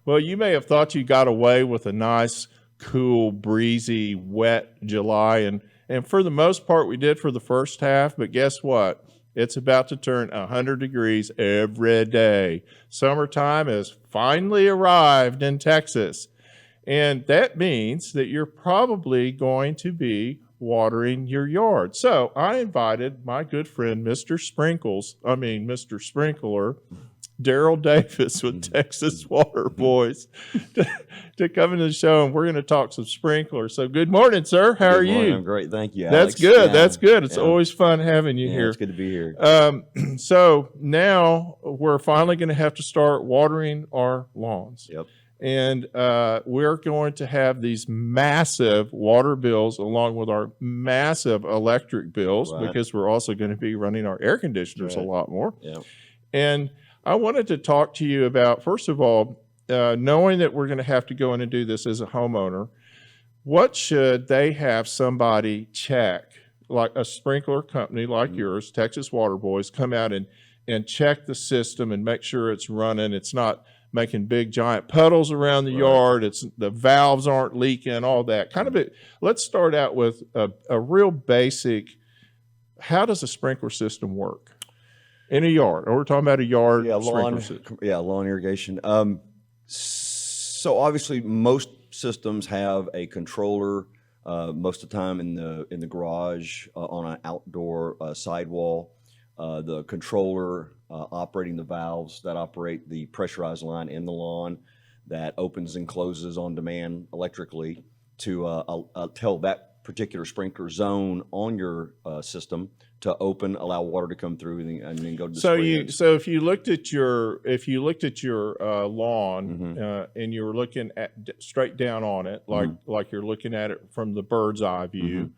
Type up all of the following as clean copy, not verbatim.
Well, you may have thought you got away with a nice, cool, breezy, wet July, and for the most part, we did for the first half. But guess what? It's about to turn 100 degrees every day. Summertime has finally arrived in Texas. And that means that you're probably going to be watering your yard. So I invited my good friend, Mr. Mr. Sprinkler, Daryl Davis with Texas Water Boys, to come into the show, and we're going to talk some sprinklers. So good morning, sir. How are Good morning. you? I'm great. Thank you, That's Alex. good. Yeah, That's good. It's yeah. always fun having you Yeah, here. it's good to be here. So now we're finally going to have to start watering our lawns. Yep. And we're going to have these massive water bills along with our massive electric bills, Right. because we're also going to be running our air conditioners Right. a lot more. Yeah. And I wanted to talk to you about, first of all, knowing that we're going to have to go in and do this as a homeowner, what should they have somebody check, like a sprinkler company like yours, Texas Water Boys, come out and check the system and make sure it's running. It's not making big giant puddles around the Right. yard. It's the valves aren't leaking, all that kind of it. Let's start out with a real basic. How does a sprinkler system work in a yard? Or we're talking about a yard sprinkler system. Lawn irrigation. So obviously, most systems have a controller. Most of the time in the garage on an outdoor sidewall. The controller operating the valves that operate the pressurized line in the lawn that opens and closes on demand electrically to tell that particular sprinkler zone on your system to open, allow water to come through, and then go to the spray. So if you looked at your lawn Mm-hmm. and you were looking at straight down on it, like you're looking at it from the bird's eye view.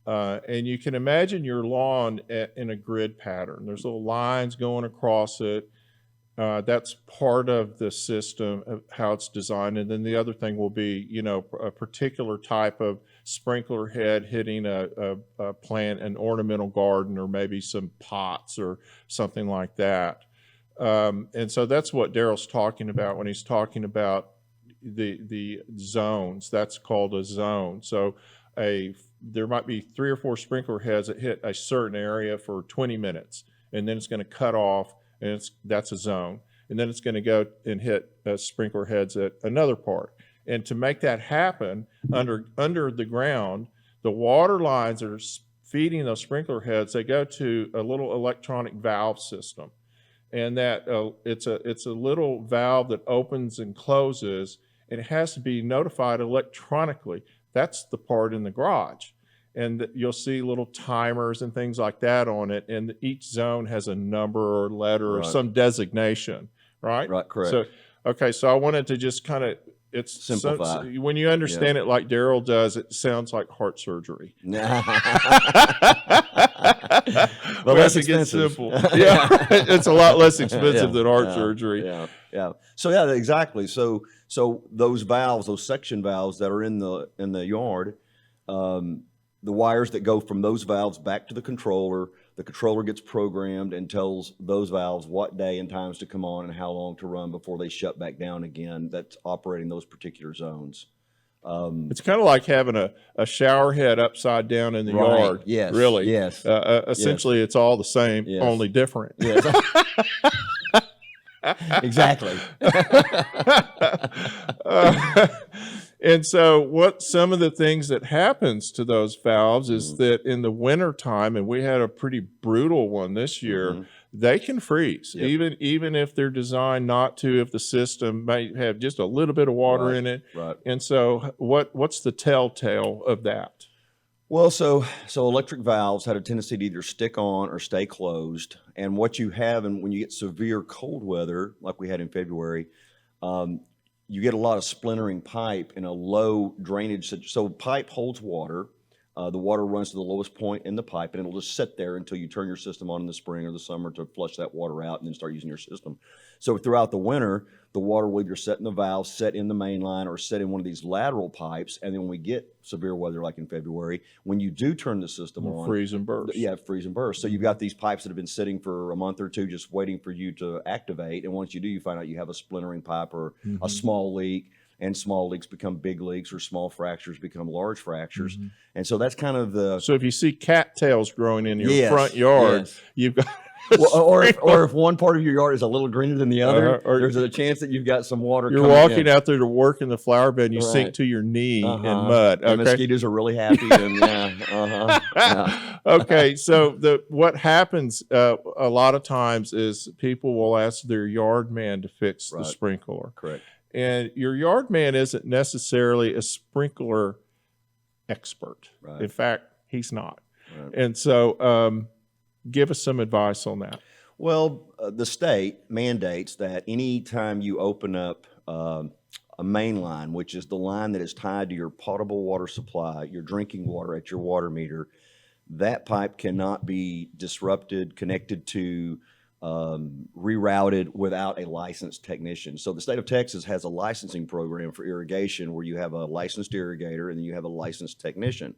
And you can imagine your lawn in a grid pattern. There's little lines going across it. That's part of the system of how it's designed. And then the other thing will be, a particular type of sprinkler head hitting a plant, an ornamental garden, or maybe some pots or something like that. And so that's what Daryl's talking about when he's talking about the zones. That's called a zone. So there might be 3 or 4 sprinkler heads that hit a certain area for 20 minutes, and then it's going to cut off, and that's a zone. And then it's going to go and hit sprinkler heads at another part. And to make that happen under the ground, the water lines that are feeding those sprinkler heads, they go to a little electronic valve system. And that it's a little valve that opens and closes, and it has to be notified electronically. That's the part in the garage. And you'll see little timers and things like that on it. And each zone has a number or letter or some designation, right? Right, correct. So I wanted to just kind of, it's simplify. When you understand it like Daryl does, it sounds like heart surgery. Well, less expensive. Simple. Yeah, it's a lot less expensive than heart surgery. Yeah. So yeah, exactly. So those valves, those section valves that are in the yard, the wires that go from those valves back to the controller gets programmed and tells those valves what day and times to come on and how long to run before they shut back down again. That's operating those particular zones. It's kind of like having a shower head upside down in the yard. Yes. Really. Yes. Essentially, it's all the same, only different. Yes. Exactly. And so what some of the things that happens to those valves is that in the winter time, and we had a pretty brutal one this year, they can freeze, even if they're designed not to, if the system may have just a little bit of water in it. Right. And so what's the telltale of that? Well, so electric valves had a tendency to either stick on or stay closed. And what you have, and when you get severe cold weather, like we had in February, you get a lot of splintering pipe in a low drainage. So pipe holds water. The water runs to the lowest point in the pipe, and it'll just sit there until you turn your system on in the spring or the summer to flush that water out and then start using your system. So throughout the winter, the water will either set in the valve, set in the main line, or set in one of these lateral pipes. And then when we get severe weather like in February, when you do turn the system on, freeze and burst. yeah, freeze and burst. So you've got these pipes that have been sitting for a month or two just waiting for you to activate. And once you do, you find out you have a splintering pipe or a small leak. And small leaks become big leaks, or small fractures become large fractures. And so that's kind of the... So if you see cattails growing in your Yes, front yard, yes. you've got... Well, or if one part of your yard is a little greener than the other, or there's a chance that you've got some water You're coming walking in. out there to work in the flower bed, and you sink Right. to your knee in Uh-huh. mud. The mosquitoes are really happy. And yeah. Okay, so what happens a lot of times is people will ask their yard man to fix the Right. sprinkler. Correct. And your yard man isn't necessarily a sprinkler expert. Right. In fact, he's not. Right. And so give us some advice on that. Well, the state mandates that any time you open up a main line, which is the line that is tied to your potable water supply, your drinking water at your water meter, that pipe cannot be disrupted, connected to, rerouted without a licensed technician. So the state of Texas has a licensing program for irrigation where you have a licensed irrigator and then you have a licensed technician.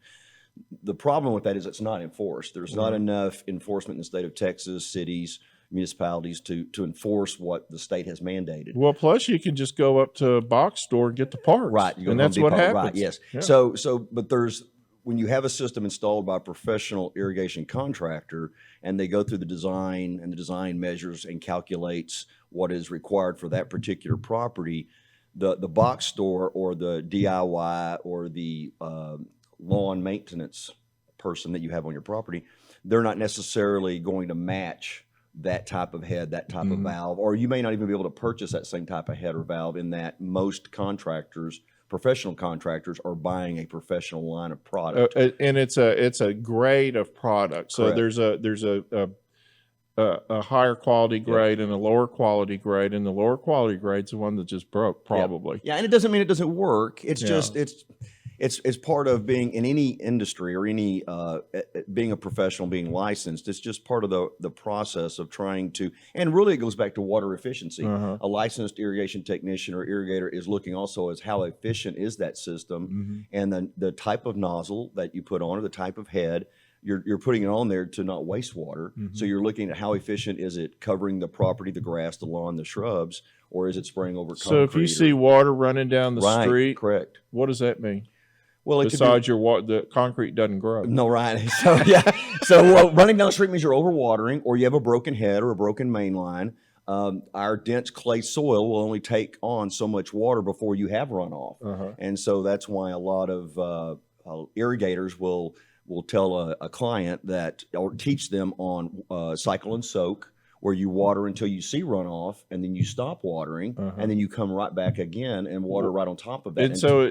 The problem with that is it's not enforced. There's not enough enforcement in the state of Texas, cities, municipalities to enforce what the state has mandated. Well, plus you can just go up to a box store and get the parts. Right. You go And to Home that's what Depot. happens. Right, yes. Yeah. But when you have a system installed by a professional irrigation contractor and they go through the design and the design measures and calculates what is required for that particular property, the box store or the DIY or the lawn maintenance person that you have on your property, they're not necessarily going to match that type of head, that type of valve, or you may not even be able to purchase that same type of head or valve in that most contractors, professional contractors, are buying a professional line of product. And it's a grade of product. So Correct. there's a higher quality grade and a lower quality grade, and the lower quality grade's the one that just broke, probably. Yeah, and it doesn't mean it doesn't work. It's Yeah. just it's part of being in any industry or any being a professional, being licensed. It's just part of the process of trying to, and really it goes back to water efficiency. Uh-huh. A licensed irrigation technician or irrigator is looking also as how efficient is that system, and the type of nozzle that you put on or the type of head. You're putting it on there to not waste water. So you're looking at how efficient is it covering the property, the grass, the lawn, the shrubs, or is it spraying over concrete? So if you see water running down the right, street, correct. what does that mean? Well, it could be, Besides the concrete doesn't grow. no, right. So yeah. So running down the street means you're overwatering, or you have a broken head or a broken main line. Our dense clay soil will only take on so much water before you have runoff, Uh-huh. and so that's why a lot of irrigators will tell a client that, or teach them on cycle and soak, where you water until you see runoff, and then you stop watering, and then you come right back again and water right on top of that. And so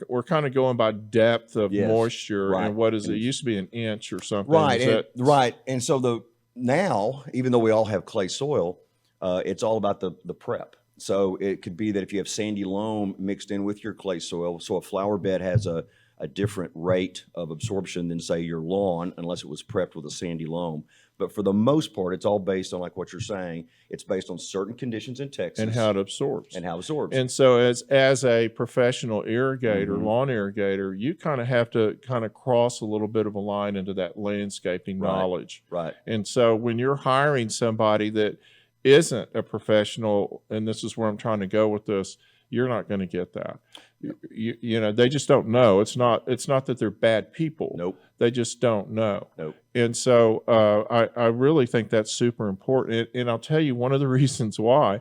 we're kind of going by depth of Yes. moisture, Right. and what is it? It used to be an inch or something. Right, Is and, that- right. And so now, even though we all have clay soil, it's all about the prep. So it could be that if you have sandy loam mixed in with your clay soil, so a flower bed has a different rate of absorption than, say, your lawn, unless it was prepped with a sandy loam. But for the most part, it's all based on, like what you're saying, it's based on certain conditions in Texas. and how it absorbs. And how it absorbs. And so as a professional irrigator, lawn irrigator, you kind of have to kind of cross a little bit of a line into that landscaping Right. knowledge. Right. And so when you're hiring somebody that isn't a professional, and this is where I'm trying to go with this, you're not going to get that. You know, they just don't know. It's not that they're bad people. Nope. They just don't know. Nope. And so I really think that's super important. And I'll tell you one of the reasons why.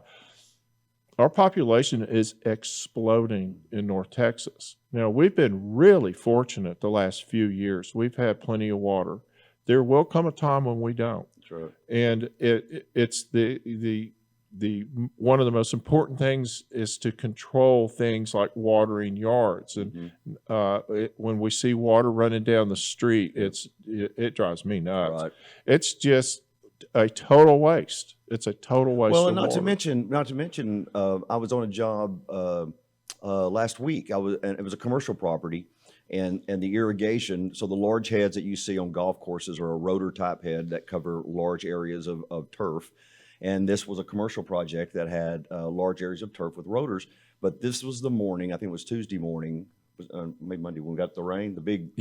Our population is exploding in North Texas. Now, we've been really fortunate the last few years. We've had plenty of water. There will come a time when we don't. That's right. And it's the one of the most important things is to control things like watering yards. And when we see water running down the street, it drives me nuts. Right. It's just a total waste. It's a total waste. Well, of and not water. to mention, I was on a job last week. And it was a commercial property, and the irrigation. So the large heads that you see on golf courses are a rotor type head that cover large areas of turf. And this was a commercial project that had large areas of turf with rotors. But this was the morning, I think it was Tuesday morning, maybe Monday when we got the rain, the big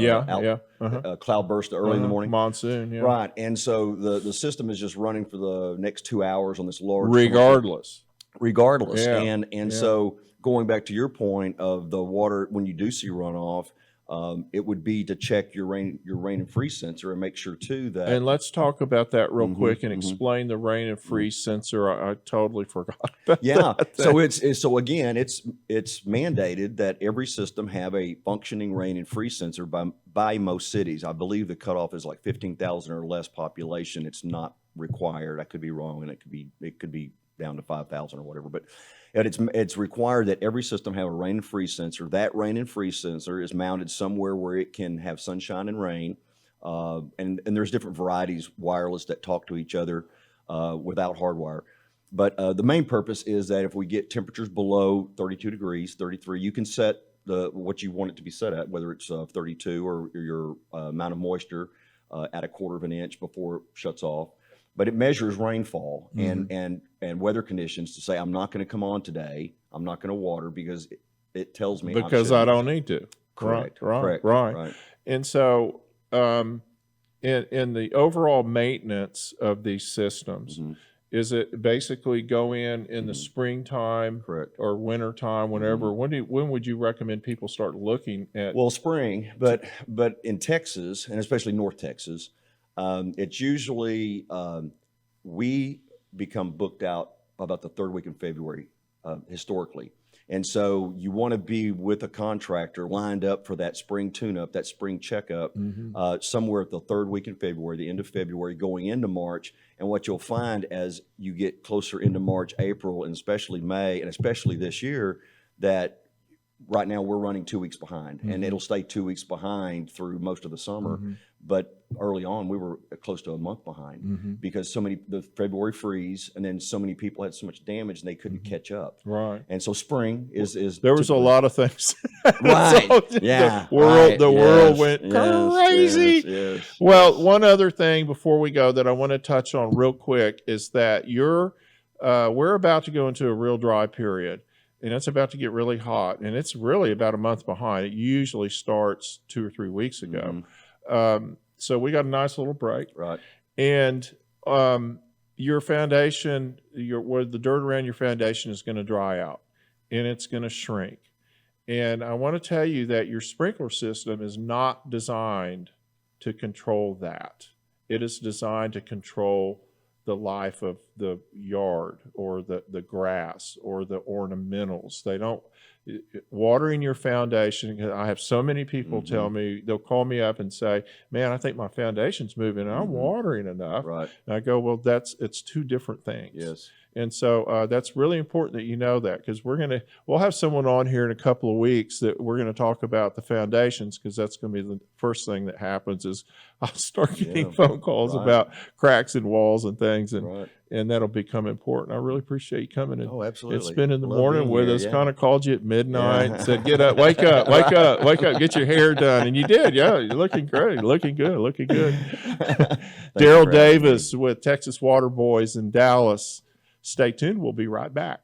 cloud burst early in the morning. Monsoon, yeah. Right. And so the system is just running for the next 2 hours on this large. Regardless. Yeah. And Yeah. so going back to your point of the water, when you do see runoff, it would be to check your rain and freeze sensor and make sure too that. And let's talk about that real quick and explain the rain and freeze sensor. I totally forgot about that. So again, it's mandated that every system have a functioning rain and freeze sensor by most cities. I believe the cutoff is like 15,000 or less population. It's not required. I could be wrong, and it could be down to 5,000 or whatever, but it's required that every system have a rain and freeze sensor. That rain and freeze sensor is mounted somewhere where it can have sunshine and rain, and there's different varieties, wireless, that talk to each other without hardwire. But the main purpose is that if we get temperatures below 32 degrees, 33, you can set what you want it to be set at, whether it's 32 or your amount of moisture at 1/4 of an inch before it shuts off. But it measures rainfall and weather conditions to say, I'm not going to come on today. I'm not going to water because it tells me because I don't need to. Correct. Right. And so in the overall maintenance of these systems, is it basically go in the springtime or wintertime, whenever? When would you recommend people start looking at? Well, spring, but in Texas, and especially North Texas, it's usually we become booked out about the 3rd week in February historically. And so you want to be with a contractor lined up for that spring tune-up, that spring checkup, somewhere at the 3rd week in February, the end of February, going into March. And what you'll find as you get closer into March, April, and especially May, and especially this year, that right now we're running 2 weeks behind, and it'll stay 2 weeks behind through most of the summer. But early on, we were close to a month behind because the February freeze, and then so many people had so much damage and they couldn't catch up. Right. And so spring is there was a lot of things. Right. So Yeah. The world went crazy. Yes. Well, one other thing before we go that I want to touch on real quick is that we're about to go into a real dry period. And it's about to get really hot, and it's really about a month behind. It usually starts 2 or 3 weeks ago. So we got a nice little break. Right. And your foundation, where the dirt around your foundation is going to dry out, and it's going to shrink. And I want to tell you that your sprinkler system is not designed to control that. It is designed to control the life of the yard or the grass or the ornamentals. They don't watering your foundation. I have so many people tell me, they'll call me up and say, man, I think my foundation's moving and I'm watering enough. Right. And I go, well, it's two different things. Yes. And so that's really important that you know that, because we'll have someone on here in a couple of weeks that we're going to talk about the foundations, because that's going to be the first thing that happens is I'll start getting phone calls about cracks in walls and things, and that'll become important. I really appreciate you coming in. Oh, absolutely. And spending the morning with us. Kind of called you at midnight and said, get up, wake up, get your hair done. And you did. Yeah, you're looking great, looking good. Daryl Davis with Texas Water Boys in Dallas. Stay tuned. We'll be right back.